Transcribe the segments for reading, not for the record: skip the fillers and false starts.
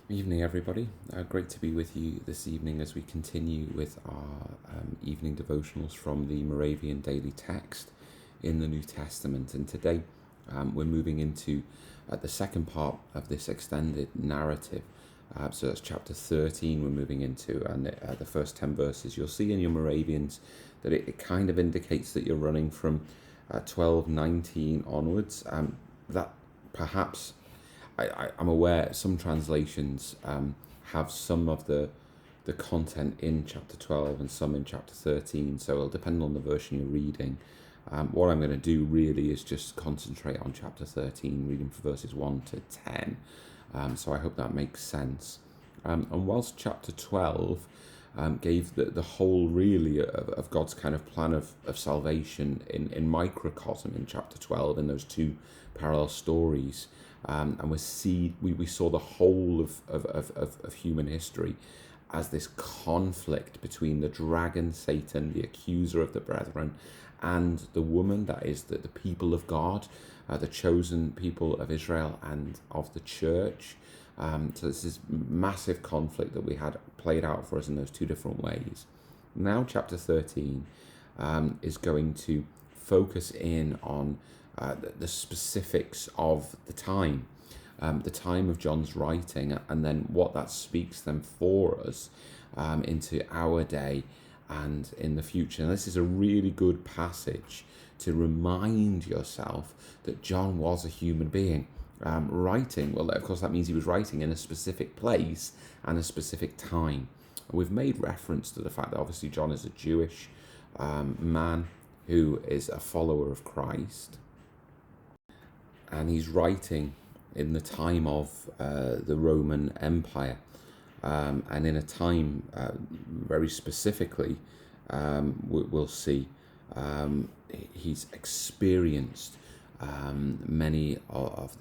Evening, everybody. Great to be with you this evening as we continue with our evening devotionals from the Moravian Daily Text in the New Testament. And today we're moving into the second part of this extended narrative. So that's chapter 13 we're moving into, and the first 10 verses. You'll see in your Moravians that it kind of indicates that you're running from 12:19 onwards. That perhaps I'm aware some translations have some of the content in chapter 12 and some in chapter 13, so it'll depend on the version you're reading. What I'm going to do really is just concentrate on chapter 13, reading from verses 1 to 10. So I hope that makes sense. And whilst chapter 12 gave the whole really of God's kind of plan of salvation in microcosm in chapter 12 in those two parallel stories, and we saw the whole of human history as this conflict between the dragon, Satan, the accuser of the brethren, and the woman, that is the people of God, the chosen people of Israel and of the church. So this is massive conflict that we had played out for us in those two different ways. Now chapter 13 is going to focus in on the specifics of the time of John's writing, and then what that speaks then for us into our day and in the future. And this is a really good passage to remind yourself that John was a human being writing. Well, of course, that means he was writing in a specific place and a specific time. We've made reference to the fact that obviously John is a Jewish man who is a follower of Christ, and he's writing in the time of the Roman Empire, and in a time very specifically, we'll see he's experienced many of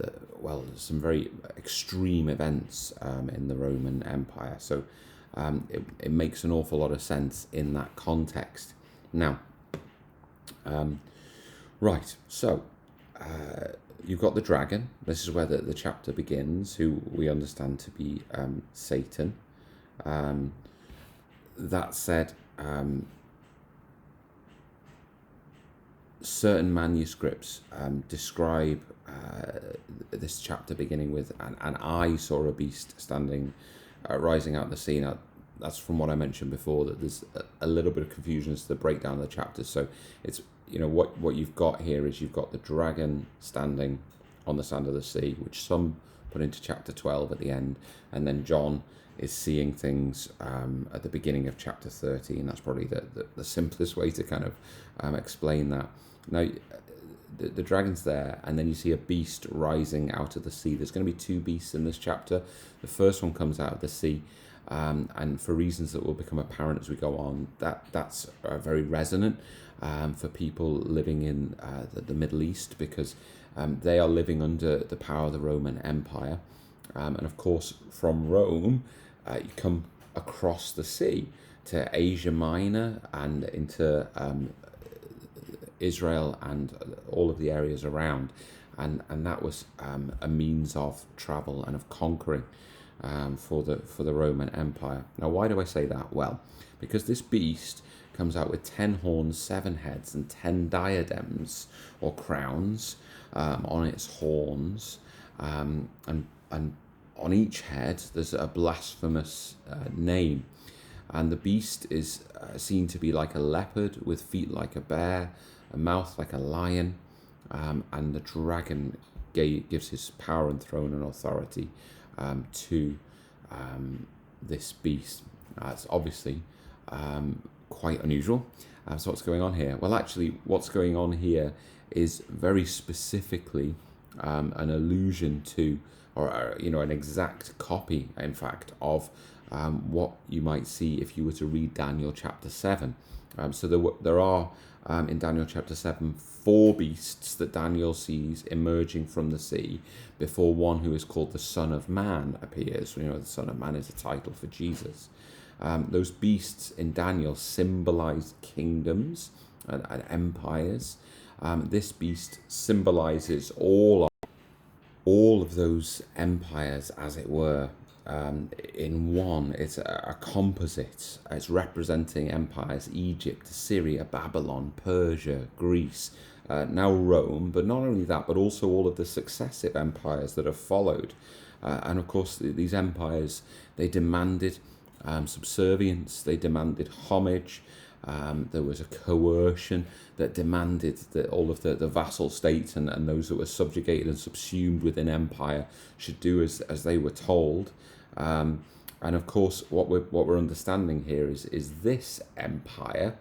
some very extreme events in the Roman Empire. So it makes an awful lot of sense in that context. Now, right, so you've got the dragon. This is where the chapter begins, who we understand to be Satan. That said, certain manuscripts describe this chapter beginning with an eye saw a beast standing, rising out of the sea. Now, that's from what I mentioned before, that there's a little bit of confusion as to the breakdown of the chapters. So it's, what you've got here is you've got the dragon standing on the sand of the sea, which some put into chapter 12 at the end, and then John is seeing things at the beginning of chapter 13. That's probably the simplest way to kind of explain that. Now, the dragon's there, and then you see a beast rising out of the sea. There's going to be two beasts in this chapter. The first one comes out of the sea, and for reasons that will become apparent as we go on, that's very resonant for people living in the Middle East, because they are living under the power of the Roman Empire. And of course, from Rome, you come across the sea to Asia Minor and into Israel and all of the areas around, and that was a means of travel and of conquering for the Roman Empire. Now, why do I say that? Well, because this beast comes out with 10 horns, 7 heads, and 10 diadems or crowns on its horns, and on each head there's a blasphemous name. And the beast is seen to be like a leopard, with feet like a bear, a mouth like a lion, and the dragon gives his power and throne and authority to this beast. It's obviously quite unusual. So what's going on here? Well, actually, what's going on here is very specifically an allusion to, or an exact copy, in fact, of what you might see if you were to read Daniel chapter 7. So there are in Daniel chapter 7 4 beasts that Daniel sees emerging from the sea before one who is called the Son of Man appears. The Son of Man is a title for Jesus. Those beasts in Daniel symbolize kingdoms and empires. This beast symbolizes all of those empires, as it were. in one. It's a composite. It's representing empires: Egypt, Syria, Babylon, Persia, Greece, now Rome. But not only that, but also all of the successive empires that have followed. And of course, these empires, they demanded subservience, they demanded homage. There was a coercion that demanded that all of the vassal states and those that were subjugated and subsumed within empire should do as they were told. And of course, what we're understanding here is this empire,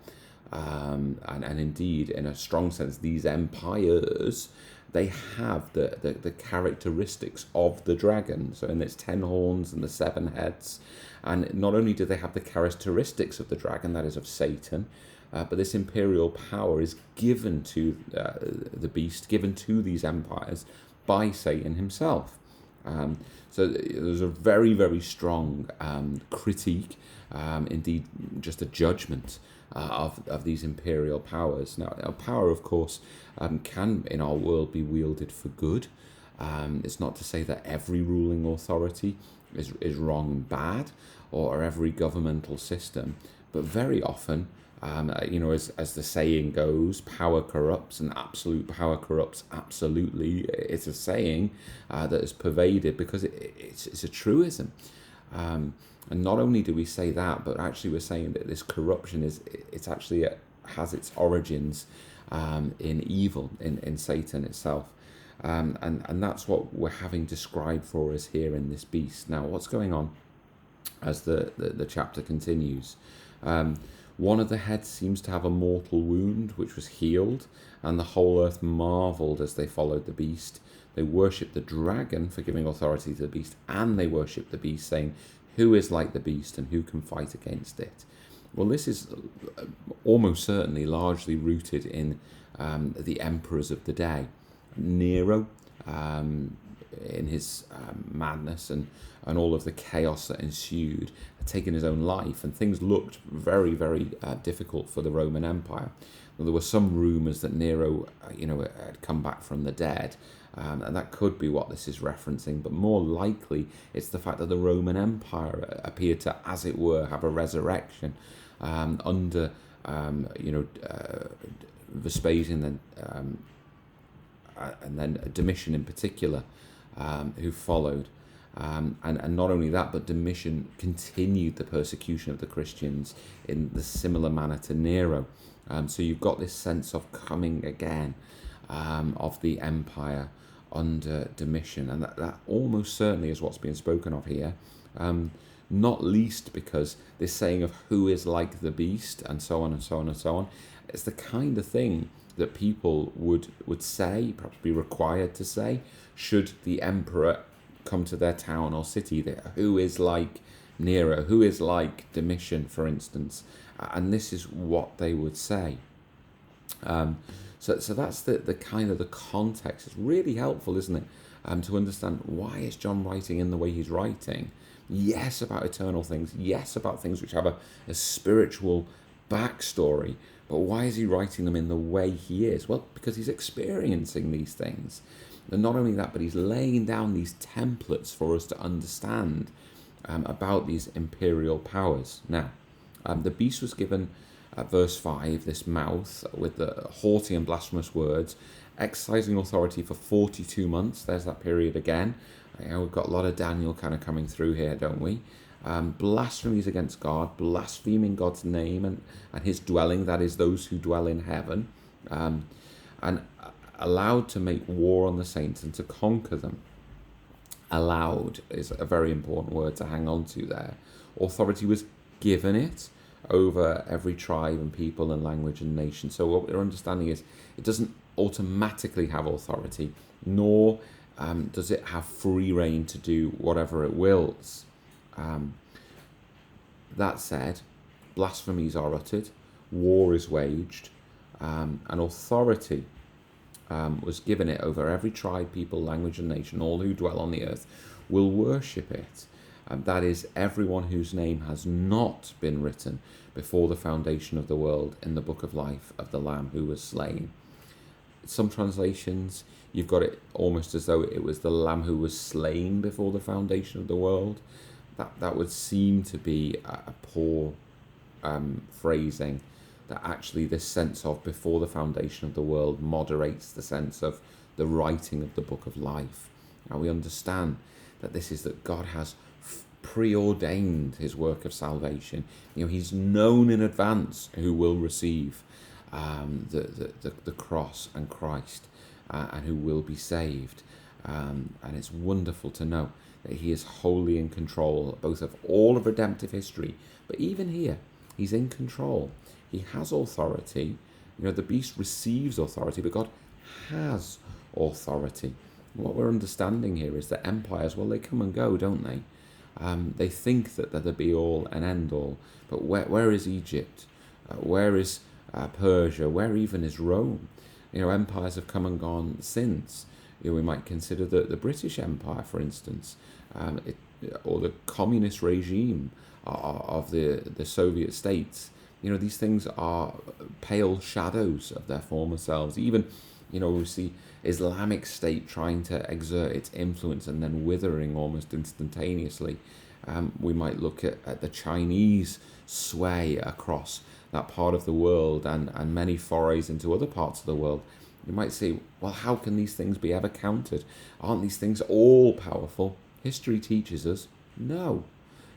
and indeed, in a strong sense, these empires, they have the characteristics of the dragon. So in its 10 horns and the 7 heads. And not only do they have the characteristics of the dragon, that is of Satan, but this imperial power is given to the beast, given to these empires by Satan himself. So there's a very, very strong critique, indeed just a judgment of these imperial powers. Now, power, of course, can in our world be wielded for good. It's not to say that every ruling authority is wrong and bad, or every governmental system, but very often, as the saying goes, power corrupts, and absolute power corrupts absolutely. It's a saying that is pervaded because it's a truism. And not only do we say that, but actually we're saying that this corruption has its origins in evil, in Satan itself. And that's what we're having described for us here in this beast. Now, what's going on as the chapter continues? One of the heads seems to have a mortal wound, which was healed, and the whole earth marveled as they followed the beast. They worshipped the dragon for giving authority to the beast, and they worshipped the beast, saying, "Who is like the beast, and who can fight against it?" Well, this is almost certainly largely rooted in the emperors of the day. Nero, in his madness and all of the chaos that ensued, had taken his own life, and things looked very, very difficult for the Roman Empire. Well, there were some rumours that Nero, had come back from the dead, and that could be what this is referencing. But more likely, it's the fact that the Roman Empire appeared to, as it were, have a resurrection under, Vespasian and then Domitian in particular, who followed. And not only that, but Domitian continued the persecution of the Christians in the similar manner to Nero. So you've got this sense of coming again of the empire under Domitian, and that almost certainly is what's being spoken of here. Not least because this saying of who is like the beast, and so on and so on and so on, it's the kind of thing that people would say, perhaps be required to say, should the emperor come to their town or city. Who is like Nero? Who is like Domitian, for instance? And this is what they would say. So that's the kind of the context. It's really helpful, isn't it, to understand why is John writing in the way he's writing. Yes, about eternal things. Yes, about things which have a spiritual backstory. But why is he writing them in the way he is? Well, because he's experiencing these things. And not only that, but he's laying down these templates for us to understand about these imperial powers. Now, the beast was given, verse 5, this mouth with the haughty and blasphemous words, exercising authority for 42 months. There's that period again. We've got a lot of Daniel kind of coming through here, don't we? Blasphemies against God, blaspheming God's name and his dwelling, that is, those who dwell in heaven, and allowed to make war on the saints and to conquer them. Allowed is a very important word to hang on to there. Authority was given it over every tribe and people and language and nation. So what we're understanding is it doesn't automatically have authority, nor does it have free rein to do whatever it wills. That said, blasphemies are uttered, war is waged, and authority was given it over every tribe, people, language, and nation. All who dwell on the earth will worship it. That is, everyone whose name has not been written before the foundation of the world in the book of life of the Lamb who was slain. Some translations, you've got it almost as though it was the Lamb who was slain before the foundation of the world. that would seem to be a poor phrasing, that actually this sense of before the foundation of the world moderates the sense of the writing of the book of life. Now we understand that this is that God has preordained his work of salvation. He's known in advance who will receive the cross and Christ, and who will be saved. And it's wonderful to know that he is wholly in control, both of all of redemptive history, but even here, he's in control. He has authority. The beast receives authority, but God has authority. What we're understanding here is that empires, well, they come and go, don't they? They think that they're the be-all and end-all, but where is Egypt? Where is Persia? Where even is Rome? Empires have come and gone since. We might consider the British Empire, for instance, or the communist regime of the Soviet states. These things are pale shadows of their former selves. Even, we see Islamic State trying to exert its influence and then withering almost instantaneously. We might look at the Chinese sway across that part of the world and many forays into other parts of the world. You might say, well, how can these things be ever countered? Aren't these things all powerful? History teaches us, no,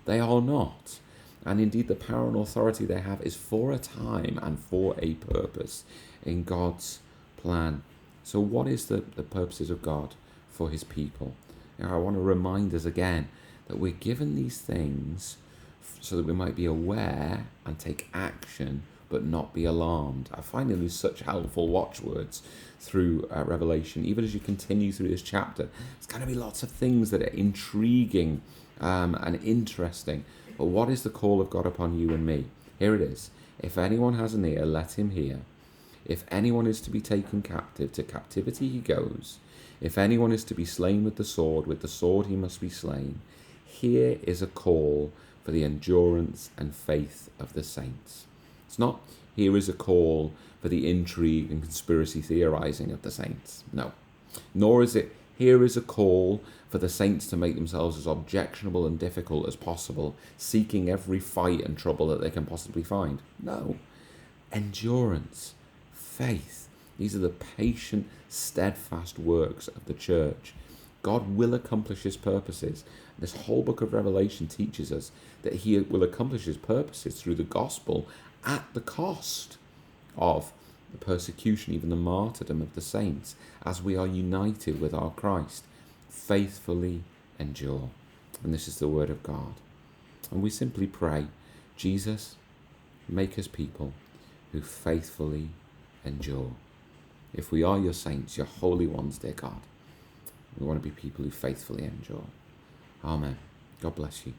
they are not. And indeed, the power and authority they have is for a time and for a purpose in God's plan. So what is the purposes of God for his people? Now, I want to remind us again that we're given these things so that we might be aware and take action, but not be alarmed. I find these such helpful watchwords through Revelation. Even as you continue through this chapter, there's going to be lots of things that are intriguing and interesting. But what is the call of God upon you and me? Here it is. If anyone has an ear, let him hear. If anyone is to be taken captive, to captivity he goes. If anyone is to be slain with the sword he must be slain. Here is a call for the endurance and faith of the saints. It's not, here is a call for the intrigue and conspiracy theorizing of the saints. No. Nor is it, here is a call for the saints to make themselves as objectionable and difficult as possible, seeking every fight and trouble that they can possibly find. No. Endurance, faith. These are the patient, steadfast works of the church. God will accomplish his purposes. This whole book of Revelation teaches us that he will accomplish his purposes through the gospel at the cost of the persecution, even the martyrdom of the saints, as we are united with our Christ. Faithfully endure. And this is the word of God. And we simply pray, Jesus, make us people who faithfully endure. If we are your saints, your holy ones, dear God, we want to be people who faithfully endure. Amen. God bless you.